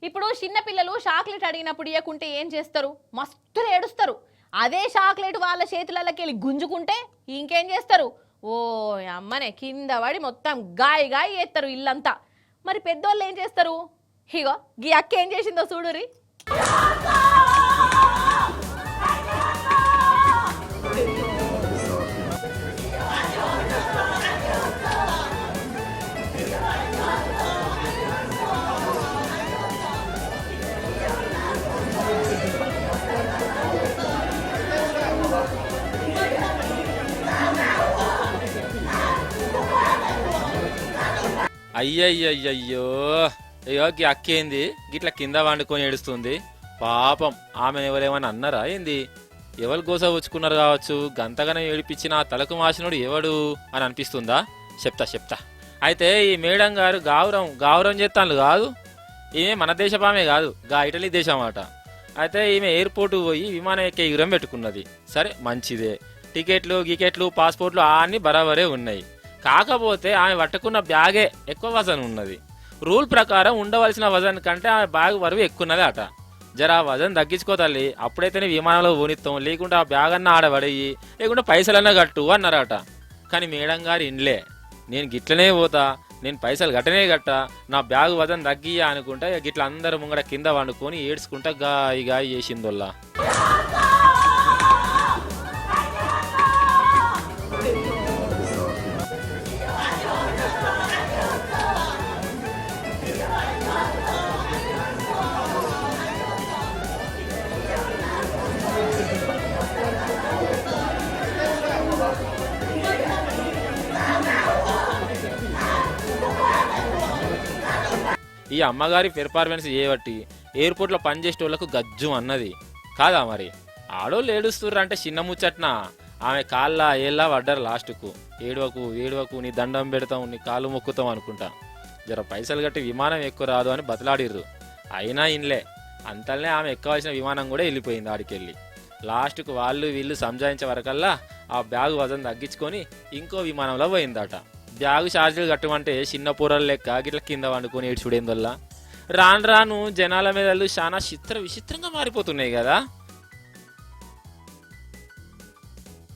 ఇప్పుడు చిన్న పిల్లలు చాక్లెట్ అడిగినప్పుడు ఇవ్వకుంటే ఏం చేస్తారు? మస్తు ఏడుస్తారు. అదే చాక్లెట్ వాళ్ళ చేతులకి వెళ్ళి గుంజుకుంటే ఇంకేం చేస్తారు? ఓ అమ్మనే కింద పడి మొత్తం గాయ గాయ చేస్తారు ఇల్లంతా. మరి పెద్దోళ్ళు ఏం చేస్తారు? ఇగో గీ అక్క ఏం చేసిందో చూడురి. అయ్యయ్యయ్యో, అయ్యో గీ అక్కేంది గిట్ల కింద వండుకొని ఏడుస్తుంది? పాపం ఆమెను ఎవరేమని అన్నారా ఏంది? ఎవరు గోస వచ్చుకున్నారు కావచ్చు, గంతగానే ఏడిపించిన తలకు మాసినోడు ఎవడు అని అనిపిస్తుందా? చెప్తా. అయితే ఈ మేడం గారు గావురం చేస్తాను కాదు, ఈమె మన దేశపామే కాదు, గా ఇటలీ దేశం అట. అయితే ఈమె ఎయిర్పోర్టు పోయి విమానం ఎక్కే ఎగురం పెట్టుకున్నది. సరే మంచిదే, టికెట్లు పాస్పోర్ట్లు అన్నీ బరాబరే ఉన్నాయి. కాకపోతే ఆమె పట్టుకున్న బ్యాగే ఎక్కువ వజన్ ఉన్నది. రూల్ ప్రకారం ఉండవలసిన వజన్ కంటే ఆమె బ్యాగ్ బరువు ఎక్కున్నది అట. జరా వజన్ తగ్గించుకో తల్లి, అప్పుడైతేనే విమానంలో పోనిస్తాం, లేకుంటే ఆ బ్యాగ్ అన్న ఆడబడేయి, లేకుంటే పైసలన్నా కట్టు అన్నారట. కానీ మేడం గారు ఇండ్లే, నేను గిట్లనే పోతా, నేను పైసలు గట్టా, నా బ్యాగ్ వజన్ తగ్గియా అనుకుంటా గిట్ల అందరు ముంగడ కింద వండుకొని ఏడ్చుకుంటా గాయి చేసిందోల్లా. ఈ అమ్మగారి పెర్ఫార్మెన్స్ చేయబట్టి ఎయిర్పోర్ట్లో పనిచేసే వాళ్ళకు గజ్జు అన్నది కాదా? మరి ఆడోళ్ళు ఏడుస్తుర్రు అంటే చిన్న ముచ్చట్నా? ఆమె కాళ్ళ ఏళ్ళ పడ్డారు లాస్ట్కు. ఏడవకు నీ దండం పెడతాం, నీ కాళ్ళు మొక్కుతాం అనుకుంటా. జర పైసలు కట్టి విమానం ఎక్కువ రాదు అని బతలాడిర్రు. అయినా ఇన్లే, అంతలనే ఆమె ఎక్కవలసిన విమానం కూడా వెళ్ళిపోయింది ఆడికెళ్ళి. లాస్ట్కు వీళ్ళు సంజాయించే వరకల్లా ఆ బ్యాగ్ వజన్ తగ్గించుకొని ఇంకో విమానంలో పోయిందట. బ్యాగు ఛార్జీలు కట్టమంటే చిన్న పూరలు లెక్క గిట్ల కింద వండుకొని ఏడ్చుడేందల్లా. రాను జనాల మీద చాలా విచిత్రంగా మారిపోతున్నాయి కదా.